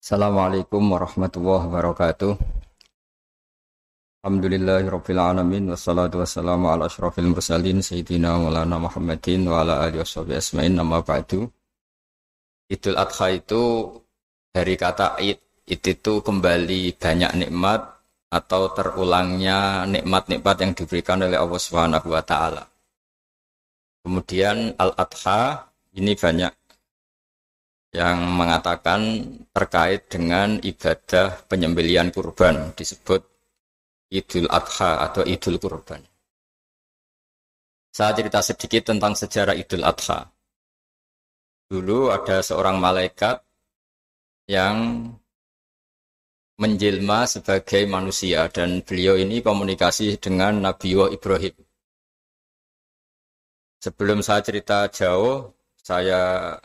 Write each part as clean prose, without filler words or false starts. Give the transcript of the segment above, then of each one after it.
Assalamualaikum warahmatullahi wabarakatuh. Alhamdulillahirabbil alamin wassalatu wassalamu ala asyrofil mursalin sayyidina maulana Muhammadin wa ala alihi washabihi asmain amma ba'du. Idul Adha itu dari kata id. Id itu kembali banyak nikmat atau terulangnya nikmat-nikmat yang diberikan oleh Allah Subhanahu wa taala. Kemudian Al-Adha ini banyak yang mengatakan terkait dengan ibadah penyembelihan kurban disebut Idul Adha atau Idul Kurban. Saya cerita sedikit tentang sejarah Idul Adha. Dulu ada seorang malaikat yang menjelma sebagai manusia dan beliau ini komunikasi dengan Nabi Ibrahim. Sebelum saya cerita jauh, saya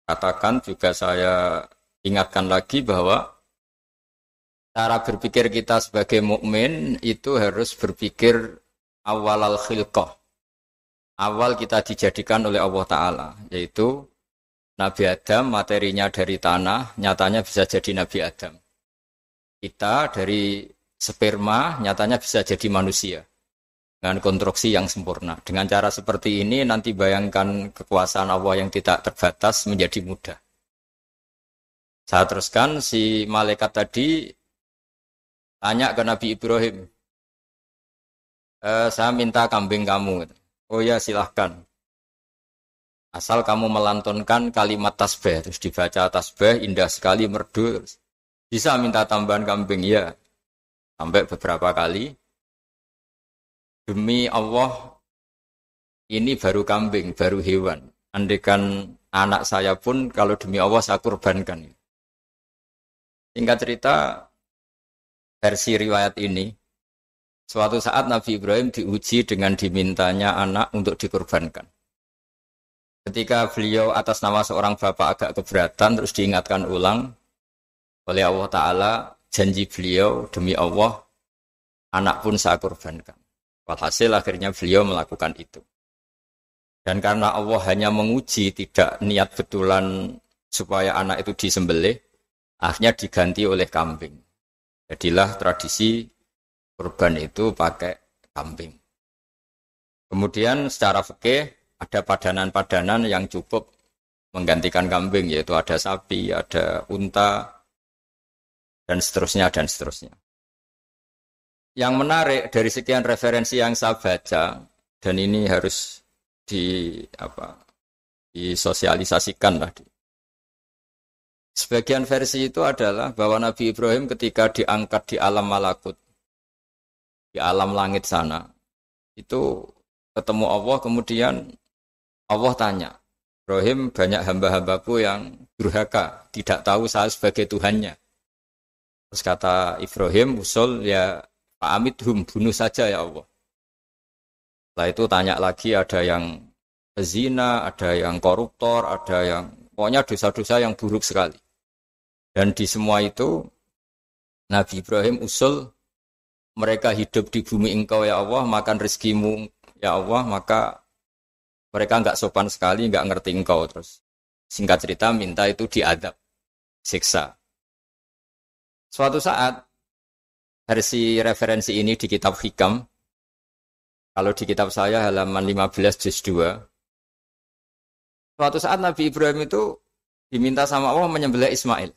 katakan juga saya ingatkan lagi bahwa cara berpikir kita sebagai mukmin itu harus berpikir awal al-khilqah. Awal kita dijadikan oleh Allah Ta'ala, yaitu Nabi Adam materinya dari tanah, nyatanya bisa jadi Nabi Adam. Kita dari sperma, nyatanya bisa jadi manusia. Dengan konstruksi yang sempurna. Dengan cara seperti ini nanti bayangkan kekuasaan Allah yang tidak terbatas menjadi mudah. Saya teruskan, si malaikat tadi tanya ke Nabi Ibrahim, saya minta kambing kamu. Oh ya silahkan. Asal kamu melantunkan kalimat tasbih, terus dibaca tasbih, indah sekali, merdu. Bisa minta tambahan kambing, ya. Sampai beberapa kali. Demi Allah, ini baru kambing, baru hewan. Andaikan anak saya pun, kalau demi Allah saya kurbankan. Singkat cerita, versi riwayat ini, suatu saat Nabi Ibrahim diuji dengan dimintanya anak untuk dikurbankan. Ketika beliau atas nama seorang bapak agak keberatan, terus diingatkan ulang oleh Allah Ta'ala, janji beliau, demi Allah, anak pun saya kurbankan. Walhasil akhirnya beliau melakukan itu. Dan karena Allah hanya menguji, tidak niat betulan supaya anak itu disembelih, akhirnya diganti oleh kambing. Jadilah tradisi kurban itu pakai kambing. Kemudian secara fikih ada padanan-padanan yang cukup menggantikan kambing, yaitu ada sapi, ada unta, dan seterusnya, dan seterusnya. Yang menarik dari sekian referensi yang saya baca, dan ini harus disosialisasikan lah. Sebagian versi itu adalah bahwa Nabi Ibrahim ketika diangkat di alam malakut, di alam langit sana, itu ketemu Allah, kemudian Allah tanya, Ibrahim, banyak hamba-hambaku yang durhaka, tidak tahu saya sebagai Tuhannya. Terus kata Ibrahim, usul ya, Fa'amidhum, bunuh saja ya Allah. Setelah itu tanya lagi, ada yang zina, ada yang koruptor, ada yang pokoknya dosa-dosa yang buruk sekali. Dan di semua itu Nabi Ibrahim usul, mereka hidup di bumi engkau ya Allah, makan rezekimu ya Allah, maka mereka enggak sopan sekali, enggak ngerti engkau. Terus singkat cerita minta itu diadab, siksa. Suatu saat versi referensi ini di kitab Hikam, kalau di kitab saya halaman 15 juz 2, suatu saat Nabi Ibrahim itu diminta sama Allah menyembelih Ismail.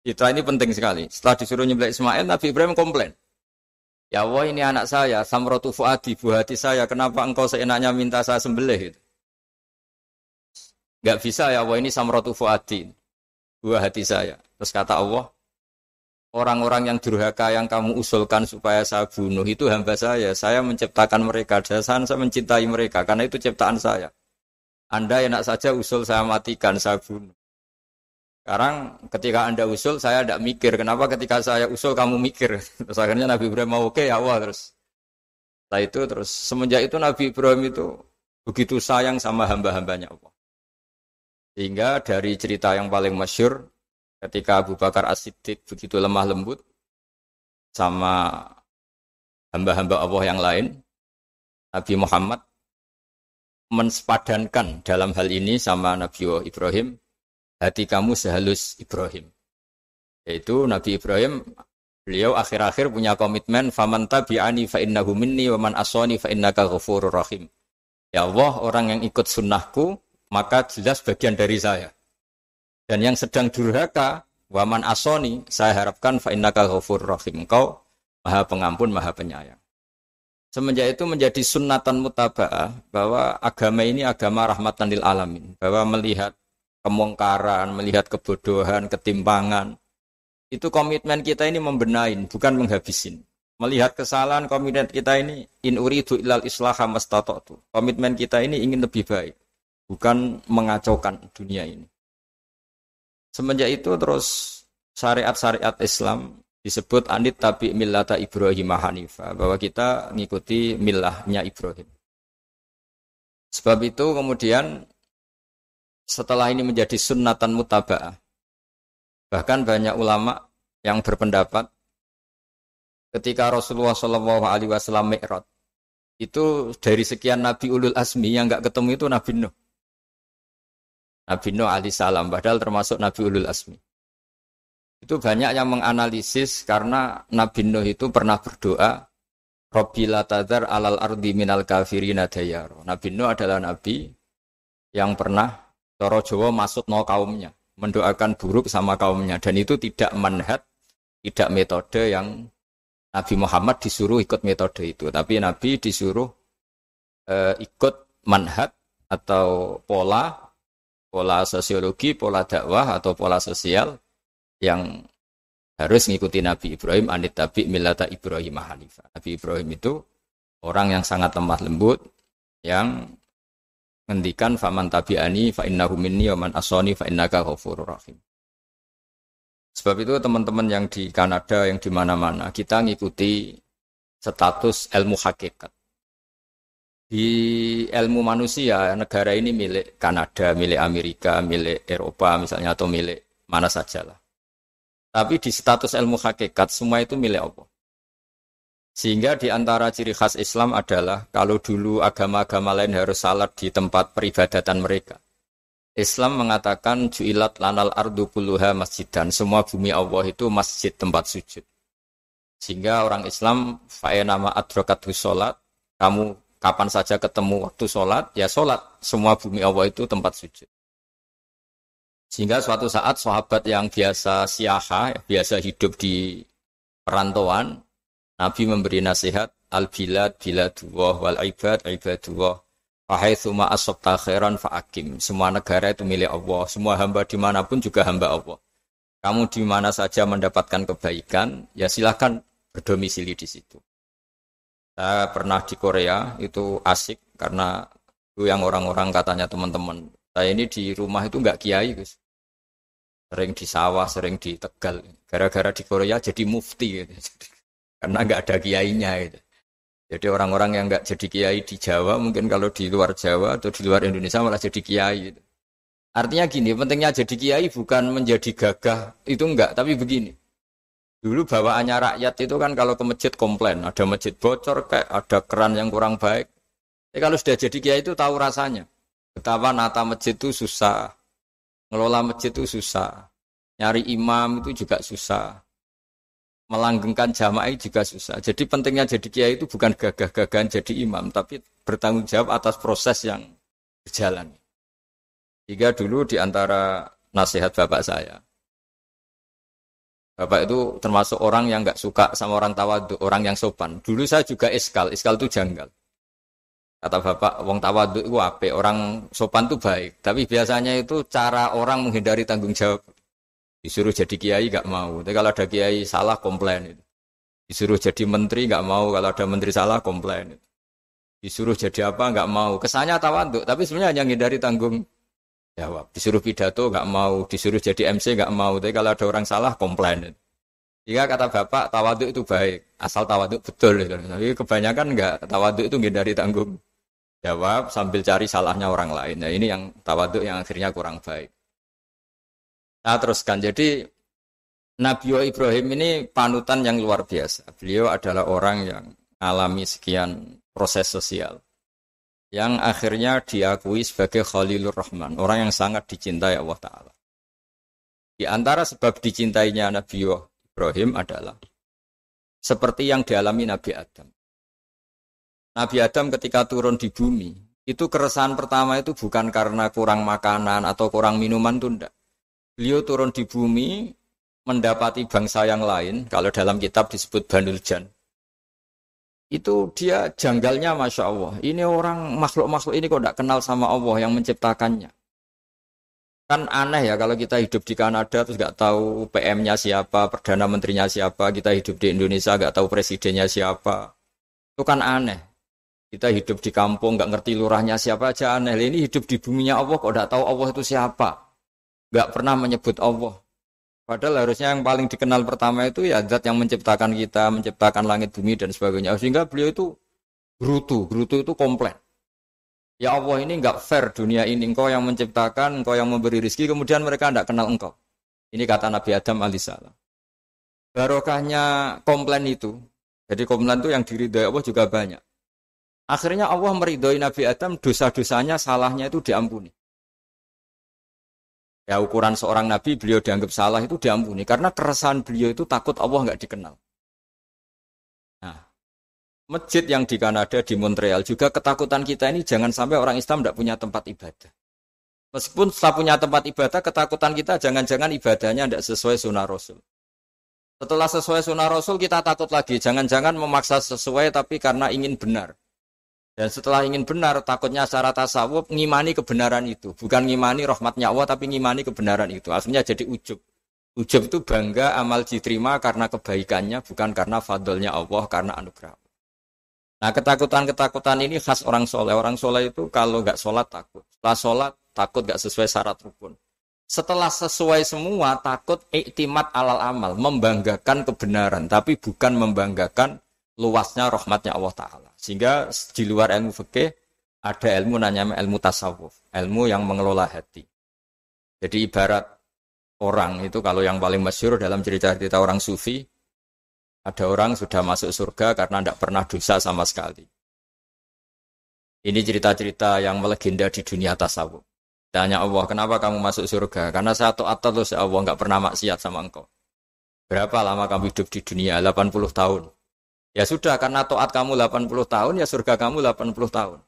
Itu ini penting sekali. Setelah disuruh menyembelih Ismail, Nabi Ibrahim komplain. Ya Allah, ini anak saya, samratu fuadi, buah hati saya, kenapa engkau seenaknya minta saya sembelih? Enggak bisa ya Allah, ini samratu fuadi, buah hati saya. Terus kata Allah, orang-orang yang durhaka yang kamu usulkan supaya saya bunuh itu hamba saya menciptakan mereka, dan saya mencintai mereka, karena itu ciptaan saya. Anda enak saja usul saya matikan, saya bunuh. Sekarang ketika Anda usul, saya tidak mikir, kenapa ketika saya usul kamu mikir? Terus akhirnya Nabi Ibrahim mau oke ya Allah. Terus setelah itu, terus semenjak itu Nabi Ibrahim itu begitu sayang sama hamba-hambanya Allah. Sehingga dari cerita yang paling masyhur, ketika Abu Bakar As-Siddiq begitu lemah lembut sama hamba-hamba Allah yang lain, Nabi Muhammad mensepadankan dalam hal ini sama Nabi Ibrahim, hati kamu sehalus Ibrahim. Yaitu Nabi Ibrahim, beliau akhir-akhir punya komitmen, faman tabi'ani fa innahu minni wa man asani fa innaka ghafurur rahim. Ya Allah, orang yang ikut sunnahku maka jelas bagian dari saya. Dan yang sedang durhaka, wa man asani, saya harapkan fa innaka ghafurur rahim. Engkau Maha Pengampun, Maha Penyayang. Semenjak itu menjadi sunnatan mutaba'ah bahwa agama ini agama rahmatan lil alamin, bahwa melihat kemungkaran, melihat kebodohan, ketimpangan, itu komitmen kita ini membenahin, bukan menghabisin. Melihat kesalahan, komitmen kita ini in uridu ilal islaha mastata'tu. Komitmen kita ini ingin lebih baik, bukan mengacaukan dunia ini. Semenjak itu terus syariat-syariat Islam disebut anit tabi millata Ibrahim Hanifah, bahwa kita mengikuti millahnya Ibrahim. Sebab itu kemudian setelah ini menjadi sunnatan mutaba'ah, bahkan banyak ulama yang berpendapat ketika Rasulullah SAW Mi'raj, itu dari sekian Nabi Ulul Azmi yang enggak ketemu itu Nabi Nuh. Nabi Nuh alaihissalam, padahal termasuk Nabi Ulul Azmi. Itu banyak yang menganalisis karena Nabi Nuh itu pernah berdoa, Rabbi la tadhar alal ardi minal kafirina dayaro. Nabi Nuh adalah Nabi yang pernah cara Jawa maksudno kaumnya, mendoakan buruk sama kaumnya, dan itu tidak manhaj, tidak metode yang Nabi Muhammad disuruh ikut metode itu, tapi Nabi disuruh ikut manhaj atau pola sosiologi, pola dakwah atau pola sosial yang harus mengikuti Nabi Ibrahim anit tabi millata Ibrahim Hanifah. Nabi Ibrahim itu orang yang sangat lemah lembut, yang ngendikan faman tabi'ani fa innahu minni wa man asani fa innaka ghafurur rahim. Sebab itu teman-teman yang di Kanada, yang di mana-mana, kita ngikuti status ilmu hakikat. Di ilmu manusia, negara ini milik Kanada, milik Amerika, milik Eropa misalnya, atau milik mana sajalah. Tapi di status ilmu hakikat, semua itu milik Allah. Sehingga di antara ciri khas Islam adalah, kalau dulu agama-agama lain harus salat di tempat peribadatan mereka, Islam mengatakan, ju'ilat lanal ardu kulluha masjidan, semua bumi Allah itu masjid, tempat sujud. Sehingga orang Islam, fa'enama adrokathu sholat, kamu kapan saja ketemu waktu sholat, ya sholat, semua bumi Allah itu tempat sujud. Sehingga suatu saat sahabat yang biasa siaha, biasa hidup di perantauan, Nabi memberi nasihat, al-bilad biladullah wal ibad ibadullah, fahaitsuma asabta khairan fa'akim. Semua negara itu milik Allah, semua hamba dimanapun juga hamba Allah. Kamu di mana saja mendapatkan kebaikan, ya silakan berdomisili di situ. Saya pernah di Korea, itu asik, karena itu yang orang-orang katanya teman-teman, saya ini di rumah itu enggak kiai, Gus. Sering di sawah, sering di Tegal. Gara-gara di Korea jadi mufti gitu. Karena enggak ada kiainya gitu. Jadi orang-orang yang enggak jadi kiai di Jawa, mungkin kalau di luar Jawa atau di luar Indonesia malah jadi kiai gitu. Artinya gini, pentingnya jadi kiai bukan menjadi gagah, itu enggak, tapi begini. Dulu bawaannya rakyat itu kan kalau ke masjid komplain, ada masjid bocor, kayak ada keran yang kurang baik. Kalau sudah jadi kiai itu tahu rasanya. Betapa nata masjid itu susah, ngelola masjid itu susah, nyari imam itu juga susah, melanggengkan jamaah juga susah. Jadi pentingnya jadi kiai itu bukan gagah-gagahan jadi imam, tapi bertanggung jawab atas proses yang berjalan. Jika dulu di antara nasihat bapak saya, bapak itu termasuk orang yang enggak suka sama orang tawadhu, orang yang sopan. Dulu saya juga iskal itu janggal. Kata bapak, wong tawadhu itu apik, orang sopan itu baik. Tapi biasanya itu cara orang menghindari tanggung jawab. Disuruh jadi kiai enggak mau. Tapi kalau ada kiai salah komplain itu. Disuruh jadi menteri enggak mau, kalau ada menteri salah komplain itu. Disuruh jadi apa enggak mau. Kesannya tawadhu, tapi sebenarnya hanya menghindari tanggung jawab. Disuruh pidato enggak mau, disuruh jadi MC enggak mau. Tapi kalau ada orang salah komplain itu. Jika kata bapak tawadhu itu baik, asal tawadhu betul itu. Tapi kebanyakan enggak, tawadhu itu menghindari tanggung jawab sambil cari salahnya orang lain. Nah ini yang tawadhu yang akhirnya kurang baik. Nah teruskan, jadi Nabi Ibrahim ini panutan yang luar biasa. Beliau adalah orang yang alami sekian proses sosial, yang akhirnya diakui sebagai Khalilur Rahman, orang yang sangat dicintai Allah Ta'ala. Di antara sebab dicintainya Nabi Ibrahim adalah seperti yang dialami Nabi Adam. Nabi Adam ketika turun di bumi, itu keresahan pertama itu bukan karena kurang makanan atau kurang minuman, itu enggak. Beliau turun di bumi mendapati bangsa yang lain, kalau dalam kitab disebut Banul Jan. Itu dia janggalnya Masya Allah. Ini orang makhluk-makhluk ini kok tidak kenal sama Allah yang menciptakannya. Kan aneh ya kalau kita hidup di Kanada terus nggak tahu PM-nya siapa, Perdana Menterinya siapa, kita hidup di Indonesia nggak tahu presidennya siapa. Itu kan aneh. Kita hidup di kampung nggak ngerti lurahnya siapa aja aneh. Ini hidup di buminya Allah kok nggak tahu Allah itu siapa. Nggak pernah menyebut Allah. Padahal harusnya yang paling dikenal pertama itu ya zat yang menciptakan kita, menciptakan langit bumi dan sebagainya. Sehingga beliau itu gerutu itu komplain. Ya Allah ini enggak fair dunia ini, engkau yang menciptakan, engkau yang memberi rezeki, kemudian mereka enggak kenal engkau. Ini kata Nabi Adam alaihissalam. Barokahnya komplain itu, jadi komplain itu yang diridhoi Allah juga banyak. Akhirnya Allah meridhoi Nabi Adam, dosa-dosanya, salahnya itu diampuni. Ya ukuran seorang Nabi, beliau dianggap salah itu diampuni, karena keresahan beliau itu takut Allah enggak dikenal. Nah, masjid yang di Kanada, di Montreal juga ketakutan kita ini jangan sampai orang Islam tidak punya tempat ibadah. Meskipun setelah punya tempat ibadah, ketakutan kita jangan-jangan ibadahnya tidak sesuai sunnah Rasul. Setelah sesuai sunnah Rasul kita takut lagi, jangan-jangan memaksa sesuai tapi karena ingin benar. Dan setelah ingin benar, takutnya secara tasawuf ngimani kebenaran itu. Bukan ngimani rahmatnya Allah tapi ngimani kebenaran itu. Akhirnya jadi ujub. Ujub itu bangga amal diterima karena kebaikannya, bukan karena fadlnya Allah, karena anugerah. Nah ketakutan-ketakutan ini khas orang soleh. Orang soleh itu kalau nggak sholat takut. Setelah sholat takut nggak sesuai syarat rukun. Setelah sesuai semua takut iktimat alal amal. Membanggakan kebenaran. Tapi bukan membanggakan luasnya rahmatnya Allah Ta'ala. Sehingga di luar ilmu fikih ada ilmu namanya ilmu tasawuf. Ilmu yang mengelola hati. Jadi ibarat orang itu kalau yang paling masyhur dalam cerita-cerita orang sufi. Ada orang sudah masuk surga karena tidak pernah dosa sama sekali. Ini cerita-cerita yang melegenda di dunia tasawuf. Tanya Allah, kenapa kamu masuk surga? Karena saya taat terus ya Allah, nggak pernah maksiat sama engkau. Berapa lama kamu hidup di dunia? 80 tahun. Ya sudah, karena taat kamu 80 tahun, ya surga kamu 80 tahun.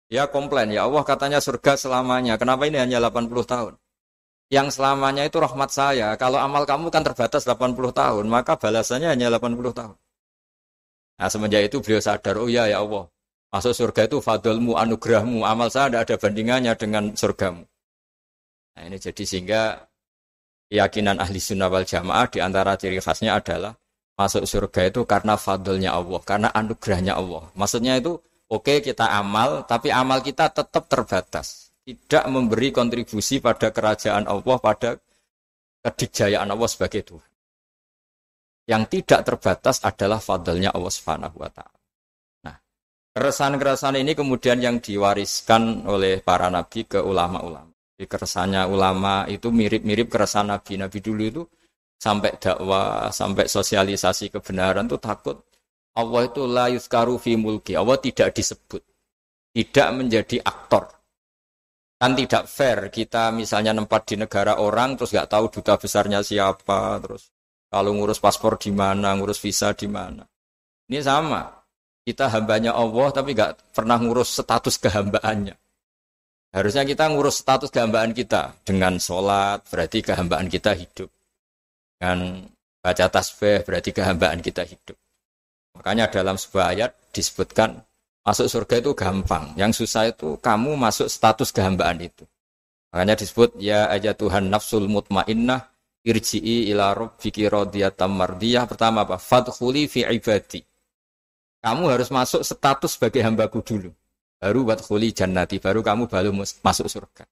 Ya komplain, ya Allah katanya surga selamanya. Kenapa ini hanya 80 tahun? Yang selamanya itu rahmat saya. Kalau amal kamu kan terbatas 80 tahun, maka balasannya hanya 80 tahun. Nah semenjak itu beliau sadar, oh ya Allah, masuk surga itu fadlmu, anugerahmu, amal saya tidak ada bandingannya dengan surgamu. Nah ini jadi sehingga keyakinan ahli sunnah wal jamaah di antara ciri khasnya adalah masuk surga itu karena fadlnya Allah, karena anugerahnya Allah. Maksudnya itu oke, kita amal, tapi amal kita tetap terbatas. Tidak memberi kontribusi pada kerajaan Allah, pada kedikjayaan Allah sebagai Tuhan. Yang tidak terbatas adalah fadlnya Allah Subhanahu wa Ta'ala. Nah, keresahan-keresahan ini kemudian yang diwariskan oleh para nabi ke ulama-ulama. Jadi keresahannya ulama itu mirip-mirip keresahan nabi. Nabi dulu itu sampai dakwah, sampai sosialisasi kebenaran itu takut Allah itu la yuzkaru fi mulki. Allah tidak disebut. Tidak menjadi aktor. Kan tidak fair kita misalnya nempat di negara orang terus nggak tahu duta besarnya siapa, terus kalau ngurus paspor di mana, ngurus visa di mana. Ini sama, kita hambanya Allah tapi nggak pernah ngurus status kehambaannya. Harusnya kita ngurus status kehambaan kita dengan sholat, berarti kehambaan kita hidup. Dengan baca tasbih berarti kehambaan kita hidup. Makanya dalam sebuah ayat disebutkan masuk surga itu gampang. Yang susah itu kamu masuk status kehambaan itu. Makanya disebut ya aja Tuhan nafsul mutmainnah irji'i ila rabbiki radiyatan mardiyah. Pertama apa? Fadkhuli fi ibadi. Kamu harus masuk status sebagai hambaku dulu. Baru wadkhuli jannati, baru kamu masuk surga.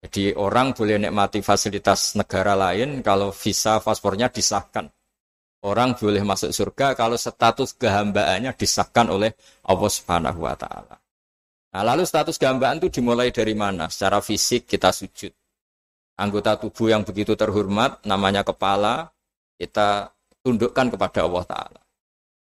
Jadi orang boleh nikmati fasilitas negara lain kalau visa paspornya disahkan. Orang boleh masuk surga kalau status kehambaannya disahkan oleh Allah Subhanahu wa Ta'ala. Nah, lalu status kehambaan itu dimulai dari mana? Secara fisik kita sujud. Anggota tubuh yang begitu terhormat, namanya kepala, kita tundukkan kepada Allah Ta'ala.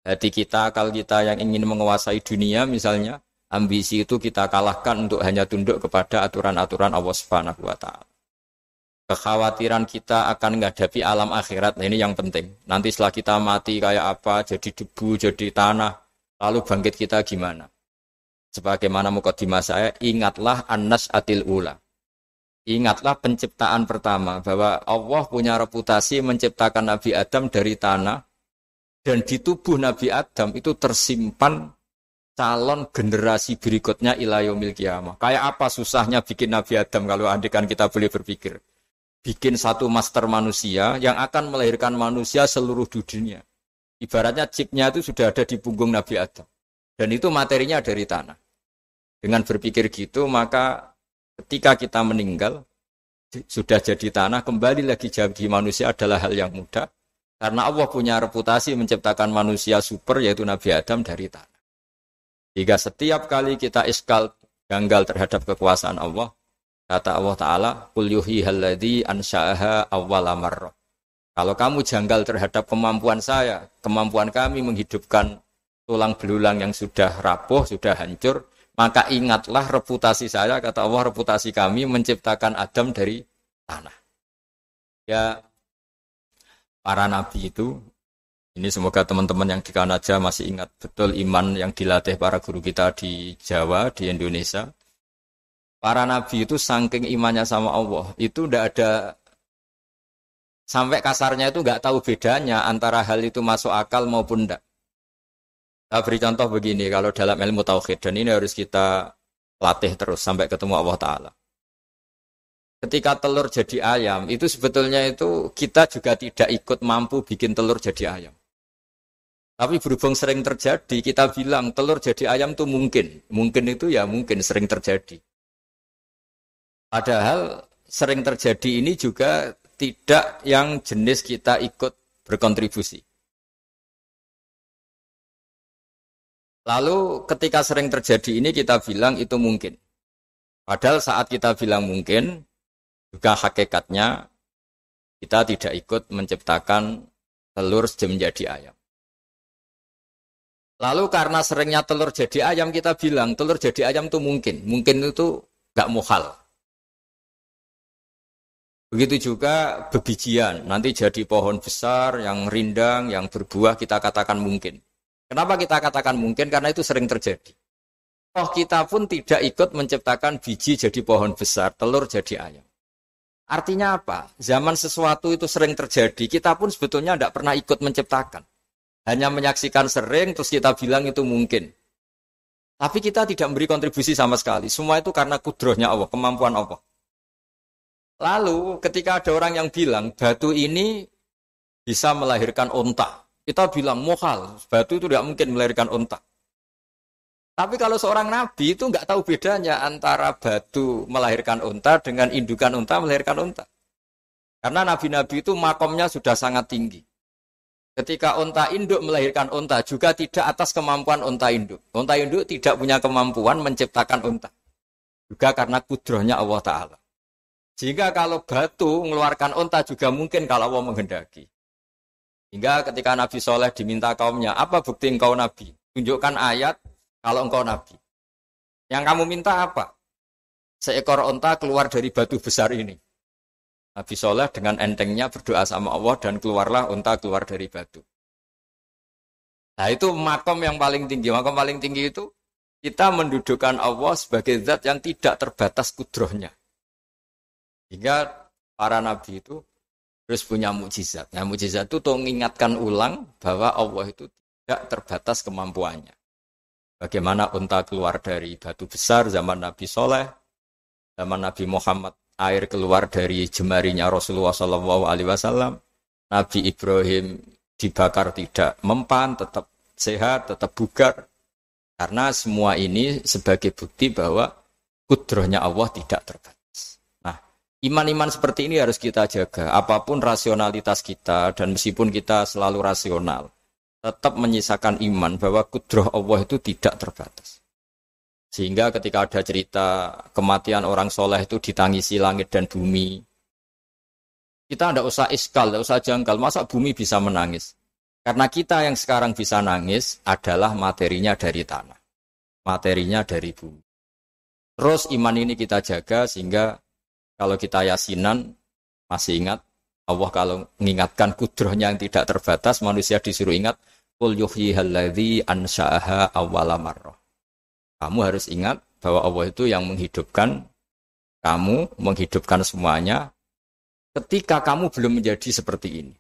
Hati kita, akal kita yang ingin menguasai dunia misalnya, ambisi itu kita kalahkan untuk hanya tunduk kepada aturan-aturan Allah Subhanahu wa Ta'ala. kekhawatiran kita akan menghadapi alam akhirat. Nah, ini yang penting. Nanti setelah kita mati kayak apa, jadi debu, jadi tanah, lalu bangkit kita gimana? Sebagaimana mukadimah saya, ingatlah an-nas'atil ula. Ingatlah penciptaan pertama, bahwa Allah punya reputasi menciptakan Nabi Adam dari tanah, dan di tubuh Nabi Adam itu tersimpan calon generasi berikutnya ila yaumil qiyamah. Kayak apa susahnya bikin Nabi Adam kalau andikan kita boleh berpikir. Bikin satu master manusia yang akan melahirkan manusia seluruh dunia. Ibaratnya chipnya itu sudah ada di punggung Nabi Adam. Dan itu materinya dari tanah. Dengan berpikir gitu, maka ketika kita meninggal, sudah jadi tanah, kembali lagi jadi manusia adalah hal yang mudah. Karena Allah punya reputasi menciptakan manusia super, yaitu Nabi Adam dari tanah. Jika setiap kali kita iskal janggal terhadap kekuasaan Allah, kata Allah Ta'ala, Qul yuhihal ladzi ansha'aha awwala marrah. Kalau kamu janggal terhadap kemampuan saya, kemampuan kami menghidupkan tulang belulang yang sudah rapuh, sudah hancur, maka ingatlah reputasi saya, kata Allah, reputasi kami menciptakan Adam dari tanah. Ya, para nabi itu, ini semoga teman-teman yang di Kanaja masih ingat betul iman yang dilatih para guru kita di Jawa, di Indonesia. Para nabi itu saking imannya sama Allah, itu tidak ada, sampai kasarnya itu nggak tahu bedanya antara hal itu masuk akal maupun tidak. Saya beri contoh begini, kalau dalam ilmu tauhid, dan ini harus kita latih terus sampai ketemu Allah Ta'ala. Ketika telur jadi ayam, itu sebetulnya itu kita juga tidak ikut mampu bikin telur jadi ayam. Tapi berhubung sering terjadi, kita bilang telur jadi ayam itu mungkin. Mungkin itu ya mungkin sering terjadi. Padahal sering terjadi ini juga tidak yang jenis kita ikut berkontribusi. Lalu ketika sering terjadi ini kita bilang itu mungkin. Padahal saat kita bilang mungkin, juga hakikatnya kita tidak ikut menciptakan telur menjadi ayam. Lalu karena seringnya telur jadi ayam, kita bilang telur jadi ayam itu mungkin. Mungkin itu gak muhal. Begitu juga bebijian, nanti jadi pohon besar, yang rindang, yang berbuah, kita katakan mungkin. Kenapa kita katakan mungkin? Karena itu sering terjadi. Oh, kita pun tidak ikut menciptakan biji jadi pohon besar, telur jadi ayam. Artinya apa? Zaman sesuatu itu sering terjadi, kita pun sebetulnya tidak pernah ikut menciptakan. Hanya menyaksikan sering, terus kita bilang itu mungkin. Tapi kita tidak memberi kontribusi sama sekali. Semua itu karena kudrohnya Allah, kemampuan Allah. Lalu ketika ada orang yang bilang, batu ini bisa melahirkan unta. Kita bilang muhal, batu itu tidak mungkin melahirkan unta. Tapi kalau seorang nabi itu nggak tahu bedanya antara batu melahirkan unta dengan indukan unta melahirkan unta. Karena nabi-nabi itu makomnya sudah sangat tinggi. Ketika unta induk melahirkan unta juga tidak atas kemampuan unta induk. Unta induk tidak punya kemampuan menciptakan unta. Juga karena kudrohnya Allah Ta'ala. Sehingga kalau batu mengeluarkan unta juga mungkin kalau Allah menghendaki. Hingga ketika Nabi Soleh diminta kaumnya, apa bukti engkau Nabi? Tunjukkan ayat kalau engkau Nabi. Yang kamu minta apa? Seekor unta keluar dari batu besar ini. Nabi Soleh dengan entengnya berdoa sama Allah dan keluarlah unta keluar dari batu. Nah itu makom yang paling tinggi. Makom paling tinggi itu kita mendudukkan Allah sebagai zat yang tidak terbatas kudrohnya. Hingga para nabi itu terus punya mukjizat. Nah, mukjizat itu untuk mengingatkan ulang bahwa Allah itu tidak terbatas kemampuannya. Bagaimana unta keluar dari batu besar zaman Nabi Soleh, zaman Nabi Muhammad air keluar dari jemarinya Rasulullah SAW, Nabi Ibrahim dibakar tidak mempan, tetap sehat, tetap bugar. Karena semua ini sebagai bukti bahwa kudrohnya Allah tidak terbatas. Iman-iman seperti ini harus kita jaga. Apapun rasionalitas kita dan meskipun kita selalu rasional, tetap menyisakan iman bahwa kudroh Allah itu tidak terbatas. Sehingga ketika ada cerita kematian orang soleh itu ditangisi langit dan bumi, kita tidak usah iskal, tidak usah jangkal. Masa bumi bisa menangis? Karena kita yang sekarang bisa nangis adalah materinya dari tanah. Materinya dari bumi. Terus iman ini kita jaga sehingga kalau kita yasinan, Masih ingat? Allah kalau mengingatkan kudrahnya yang tidak terbatas, manusia disuruh ingat, qul yuhyihal ladzi ansha'aha awwala marrah. Kamu harus ingat bahwa Allah itu yang menghidupkan kamu, menghidupkan semuanya ketika kamu belum menjadi seperti ini.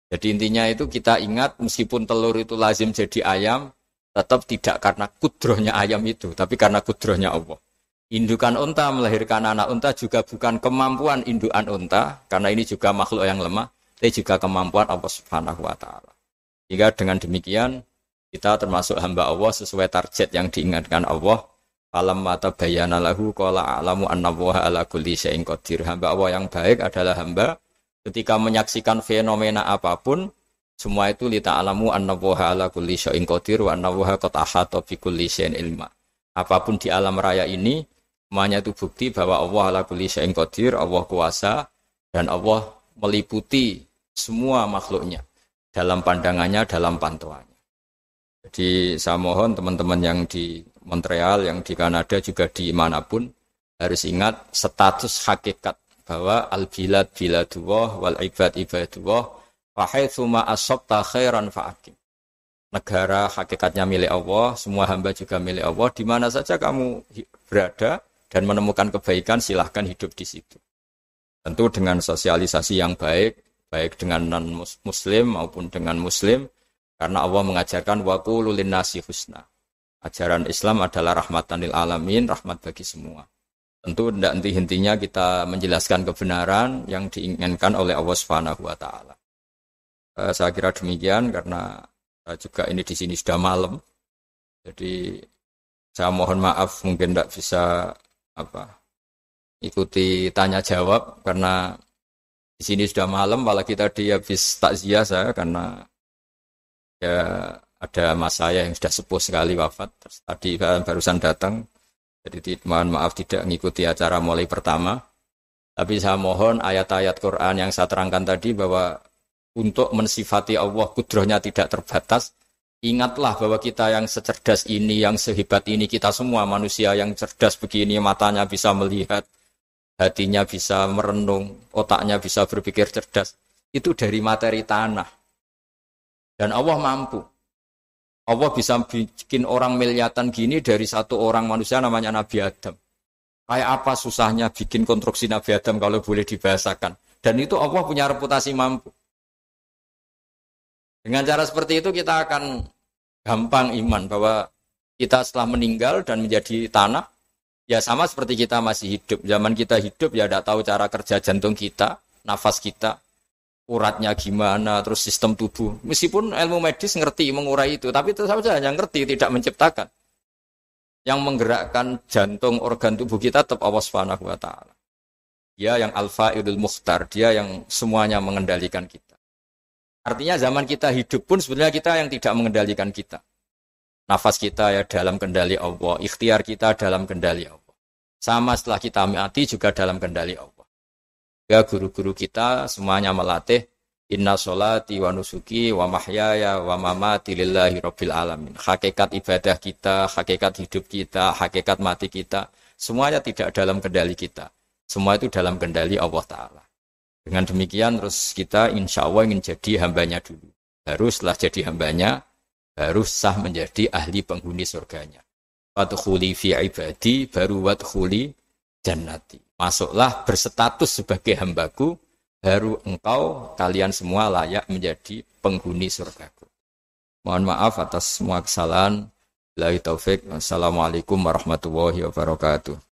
Jadi intinya itu kita ingat meskipun telur itu lazim jadi ayam, tetap tidak karena kudrohnya ayam itu, tapi karena kudrohnya Allah. Indukan unta melahirkan anak unta juga bukan kemampuan indukan unta, karena ini juga makhluk yang lemah, tapi juga kemampuan Allah Subhanahu wa Ta'ala. Jika dengan demikian kita termasuk hamba Allah sesuai target yang diingatkan Allah. Falamma tabayyana lahu qala a'lamu annallaha ala kulli syai'in qadir. Hamba Allah yang baik adalah hamba ketika menyaksikan fenomena apapun, semua itu li ta'lamu annallaha ala kulli syai'in qadir wa annallaha qad ahata bi kulli syai'in ilma. Apapun di alam raya ini, semuanya itu bukti bahwa Allah ala kulli syai'in qadir, Allah kuasa dan Allah meliputi semua makhluknya dalam pandangannya, dalam pantauannya. Jadi saya mohon teman-teman yang di Montreal, yang di Kanada, juga di manapun harus ingat status hakikat bahwa al-bilad biladullah wal ibad ibadullah fa haitsu ma asabta khairan fa'akim. Negara hakikatnya milik Allah, semua hamba juga milik Allah, di mana saja kamu berada dan menemukan kebaikan silahkan hidup di situ. Tentu dengan sosialisasi yang baik, baik dengan non-muslim maupun dengan muslim, karena Allah mengajarkan wa qulu linnasi husna. Ajaran Islam adalah rahmatan lil alamin, rahmat bagi semua. Tentu tidak henti-hentinya kita menjelaskan kebenaran yang diinginkan oleh Allah Subhanahu wa Ta'ala. Saya kira demikian karena juga ini di sini sudah malam. Jadi saya mohon maaf mungkin tidak bisa ikuti tanya jawab karena di sini sudah malam, malah kita di habis takziah saya karena ya ada mas saya yang sudah sepuh sekali wafat, tadi barusan datang, jadi mohon maaf tidak mengikuti acara mulai pertama. Tapi saya mohon ayat-ayat Quran yang saya terangkan tadi bahwa untuk mensifati Allah kudrohnya tidak terbatas, ingatlah bahwa kita yang secerdas ini, yang sehebat ini, kita semua manusia yang cerdas begini, matanya bisa melihat, hatinya bisa merenung, otaknya bisa berpikir cerdas, itu dari materi tanah. Dan Allah mampu. Allah bisa bikin orang miliatan gini dari satu orang manusia namanya Nabi Adam. Kayak apa susahnya bikin konstruksi Nabi Adam kalau boleh dibahasakan. Dan itu Allah punya reputasi mampu. Dengan cara seperti itu kita akan gampang iman bahwa kita setelah meninggal dan menjadi tanah, ya sama seperti kita masih hidup. Zaman kita hidup ya tidak tahu cara kerja jantung kita, nafas kita, uratnya gimana, terus sistem tubuh. Meskipun ilmu medis ngerti mengurai itu, tapi itu saja hanya ngerti, tidak menciptakan. Yang menggerakkan jantung, organ tubuh kita tetap Allah Subhanahu wa Ta'ala. Dia yang Al-Fa'ilul Mukhtar, dia yang semuanya mengendalikan kita. Artinya zaman kita hidup pun sebenarnya kita yang tidak mengendalikan kita. Nafas kita ya dalam kendali Allah, ikhtiar kita dalam kendali Allah. Sama setelah kita mati juga dalam kendali Allah. Ya guru-guru kita semuanya melatih inna sholati wa nusuki wa mahyaya wa mamati lillahi rabbil alamin. Hakikat ibadah kita, hakikat hidup kita, hakikat mati kita, semuanya tidak dalam kendali kita. Semua itu dalam kendali Allah Ta'ala. Dengan demikian terus kita insya Allah ingin jadi hambanya dulu. Baru setelah jadi hambanya, baru sah menjadi ahli penghuni surganya. Wadkhuli fi ibadi, baru wadkhuli jannati. Masuklah berstatus sebagai hambaku, baru engkau, kalian semua layak menjadi penghuni surgaku. Mohon maaf atas semua kesalahan. Billahi taufik. Wassalamualaikum warahmatullahi wabarakatuh.